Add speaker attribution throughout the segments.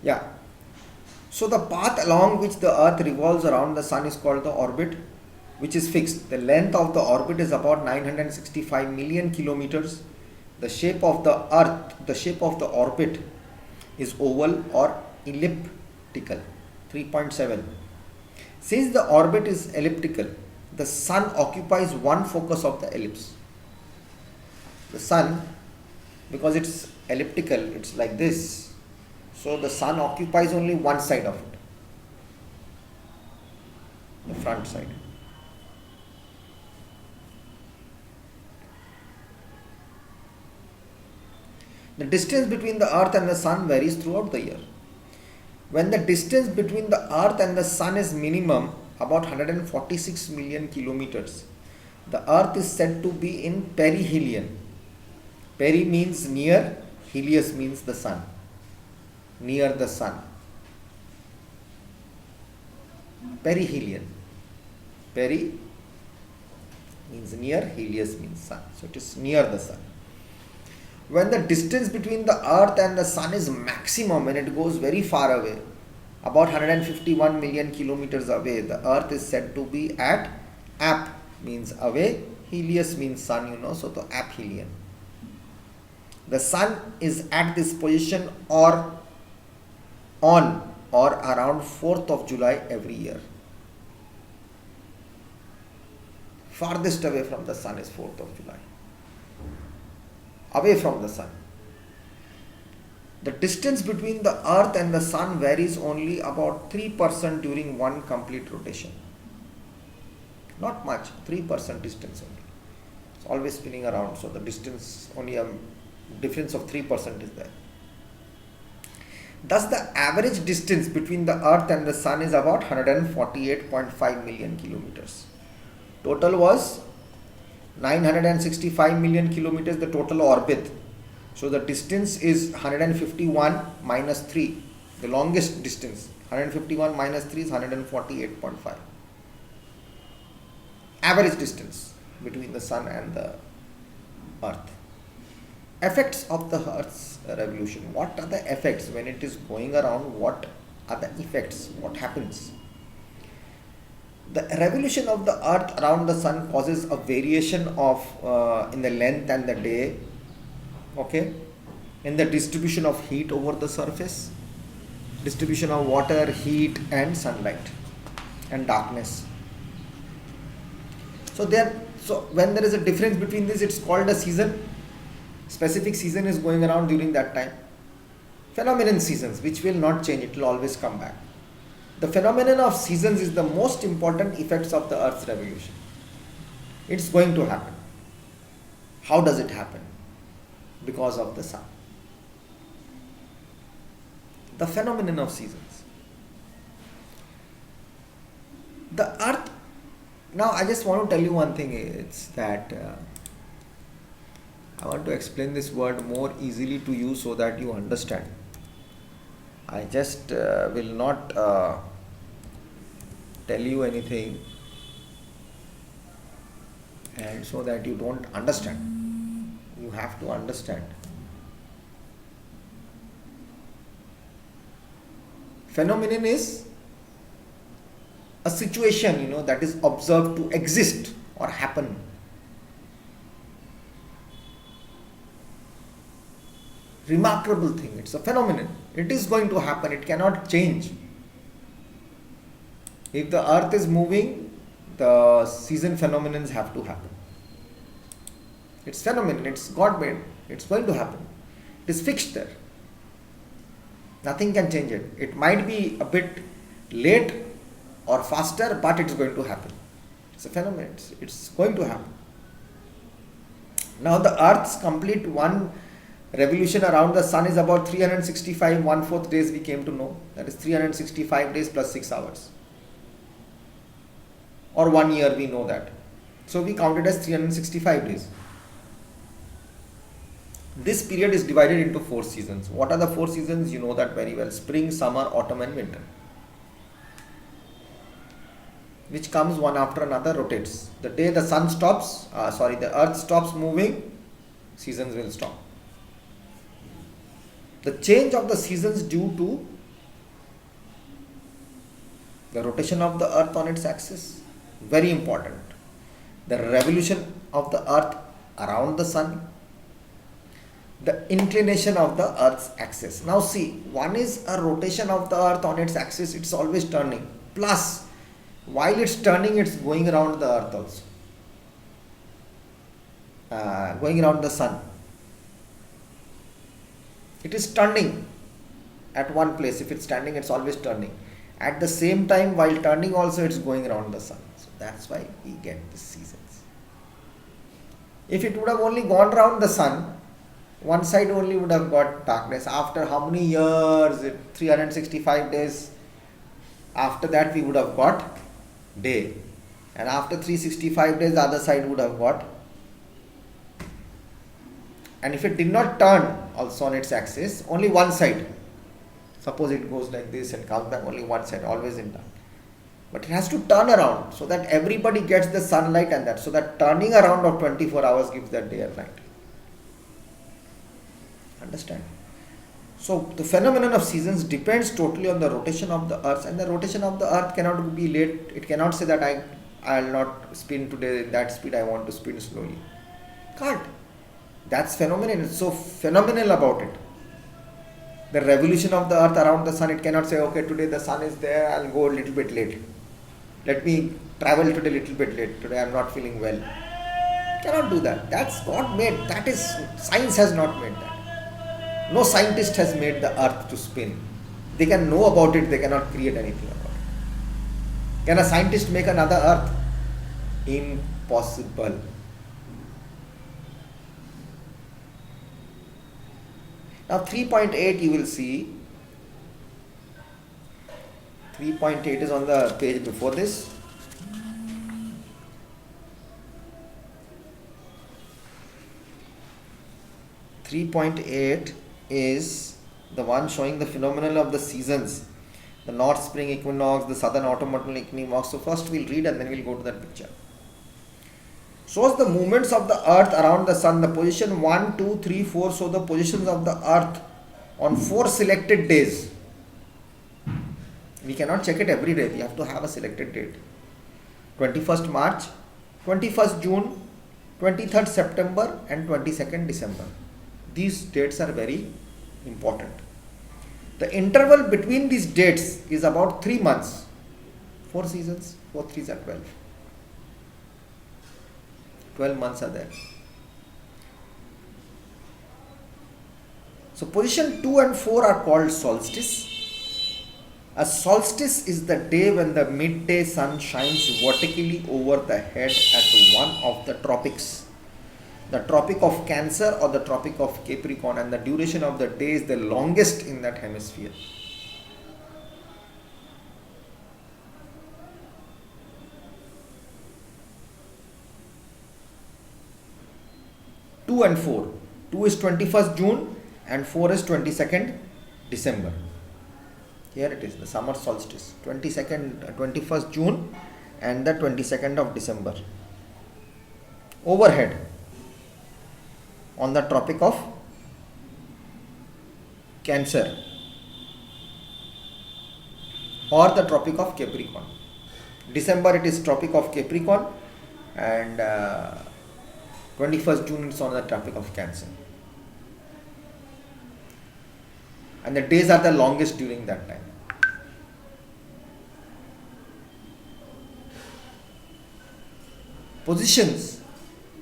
Speaker 1: Yeah. So the path along which the earth revolves around the sun is called the orbit, which is fixed. The length of the orbit is about 965 million kilometers. The shape of the earth, the shape of the orbit is oval or elliptical, 3.7. Since the orbit is elliptical, the sun occupies one focus of the ellipse. The sun, because it's elliptical, it's like this. So the sun occupies only one side of it, the front side. The distance between the earth and the sun varies throughout the year. When the distance between the earth and the sun is minimum, about 146 million kilometers, the earth is said to be in perihelion. Peri means near, helios means the sun. Near the sun. Perihelion. Peri means near, helios means sun. So it is near the sun. When the distance between the earth and the sun is maximum, when it goes very far away, about 151 million kilometers away, the earth is said to be at ap, means away, helios means sun, so the aphelion. The sun is at this position or on or around 4th of July every year. Farthest away from the sun is 4th of July. Away from the sun. The distance between the earth and the sun varies only about 3% during one complete rotation. Not much, 3% distance only. It's always spinning around, so the distance, only a difference of 3% is there. Thus, the average distance between the earth and the sun is about 148.5 million kilometers. Total was 965 million kilometers, the total orbit. So the distance is 151 minus 3, the longest distance. 151 minus 3 is 148.5. Average distance between the sun and the earth. Effects of the earth's revolution. What are the effects when it is going around? What are the effects? What happens? The revolution of the earth around the sun causes a variation of in the length and the day, in the distribution of heat over the surface, distribution of water, heat and sunlight and darkness. So when there is a difference between this, it's called a season. Specific season is going around during that time. Phenomenon seasons, which will not change, it will always come back. The phenomenon of seasons is the most important effects of the earth's revolution. It's going to happen. How does it happen? Because of the sun. The phenomenon of seasons. The earth, now I just want to tell you one thing, it's that I want to explain this word more easily to you so that you understand. I just will not tell you anything and so that you don't understand. You have to understand. Phenomenon is a situation, that is observed to exist or happen. Remarkable thing, it's a phenomenon. It is going to happen, it cannot change. If the earth is moving, the season phenomenons have to happen. It's phenomenon, it's God made, it's going to happen. It is fixed there. Nothing can change it. It might be a bit late or faster, but it's going to happen. It's a phenomenon, it's going to happen. Now the earth's complete one revolution around the sun is about 365 1/4 days, we came to know. That is 365 days plus 6 hours. Or 1 year, we know that. So we count it as 365 days. This period is divided into 4 seasons. What are the 4 seasons? You know that very well. Spring, summer, autumn and winter. Which comes one after another, rotates. The day the sun stops, the earth stops moving, seasons will stop. The change of the seasons due to The rotation of the earth on its axis, very important. The revolution of the earth around the sun, the inclination of the earth's axis. Now see, one is a rotation of the earth on its axis, it's always turning. Plus, while it's turning, it's going around the earth also. Going around the sun. It is turning at one place. If it's standing, it's always turning. At the same time, while turning also, it's going around the sun. So that's why we get the seasons. If it would have only gone around the sun, one side only would have got darkness. After how many years? 365 days. After that, we would have got day. And after 365 days, the other side would have got. And if it did not turn also on its axis, only one side. Suppose it goes like this and comes back, only one side, always in turn. But it has to turn around so that everybody gets the sunlight and that. So that turning around of 24 hours gives that day and night. Understand? So the phenomenon of seasons depends totally on the rotation of the earth, and the rotation of the earth cannot be late. It cannot say that I will not spin today at that speed, I want to spin slowly. Can't. That's phenomenon. It's so phenomenal about it. The revolution of the earth around the sun, it cannot say, okay, today the sun is there, I'll go a little bit late. Let me travel today a little bit late. Today I'm not feeling well. Cannot do that. That's God made. That is, science has not made that. No scientist has made the earth to spin. They can know about it, they cannot create anything about it. Can a scientist make another earth? Impossible. Now 3.8 you will see, 3.8 is on the page before this. .8 is the one showing the phenomenon of the seasons, the north spring equinox, the southern autumnal equinox. So first we'll read and then we'll go to that picture. Shows the movements of the earth around the sun, the position 1, 2, 3, 4. So the positions of the earth on 4 selected days. We cannot check it every day. We have to have a selected date. 21st March, 21st June, 23rd September and 22nd December. These dates are very important. The interval between these dates is about 3 months. 4 seasons, 4 3s are 12. 12 months are there. So position 2 and 4 are called solstice. A solstice is the day when the midday sun shines vertically over the head at one of the tropics. The Tropic of Cancer or the Tropic of Capricorn, and the duration of the day is the longest in that hemisphere. Two and 4. 2 is 21st June and 4 is 22nd December. Here it is, the summer solstice. 21st June and the 22nd of December. Overhead on the Tropic of Cancer or the Tropic of Capricorn. December it is Tropic of Capricorn and 21st June it's on the Tropic of Cancer. And the days are the longest during that time. Positions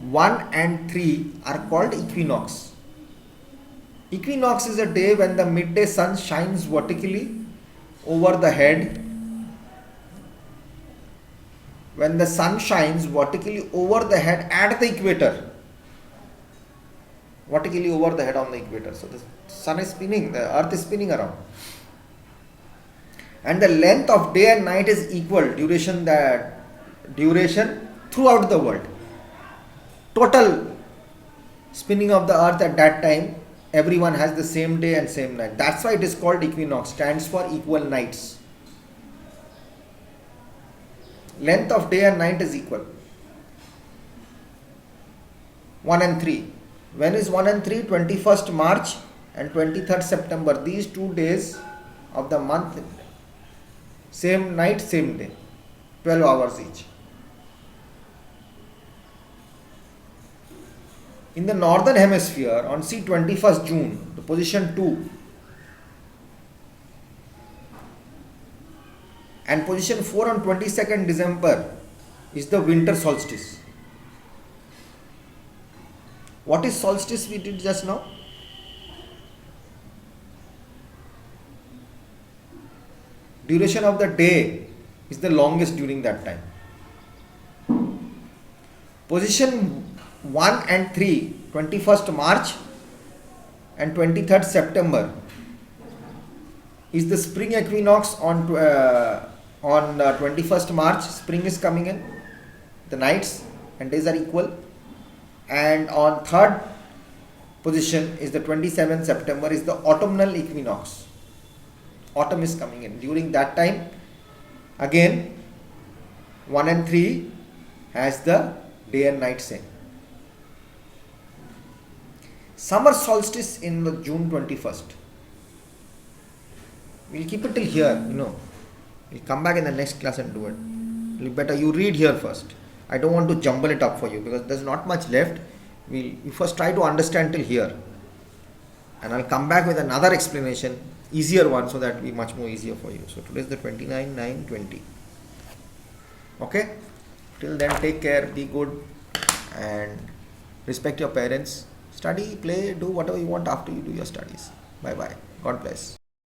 Speaker 1: 1 and 3 are called equinox. Equinox is a day when the midday sun shines vertically over the head. When the sun shines vertically over the head at the equator. Vertically over the head on the equator. So the sun is spinning, the earth is spinning around. And the length of day and night is equal, duration throughout the world. Total spinning of the earth at that time, everyone has the same day and same night. That's why it is called equinox, stands for equal nights. Length of day and night is equal. 1 and 3. When is 1 and 3? 21st March and 23rd September. These 2 days of the month same night, same day, 12 hours each. In the northern hemisphere, on see 21st June, the position 2 and position 4 on 22nd December is the winter solstice. What is solstice we did just now? Duration of the day is the longest during that time. Position 1 and 3, 21st March and 23rd September is the spring equinox on 21st March. Spring is coming in, the nights and days are equal, and on third position is the 27th September is the autumnal equinox. Autumn is coming in. During that time, again 1 and 3 has the day and night same. Summer solstice in the June 21st. We'll keep it till here, We'll come back in the next class and do it. Better you read here first. I don't want to jumble it up for you because there's not much left. You first try to understand till here. And I'll come back with another explanation, easier one, so that will be much more easier for you. So today is the 29/9/20. Okay? Till then, take care, be good, and respect your parents. Study, play, do whatever you want after you do your studies. Bye bye. God bless.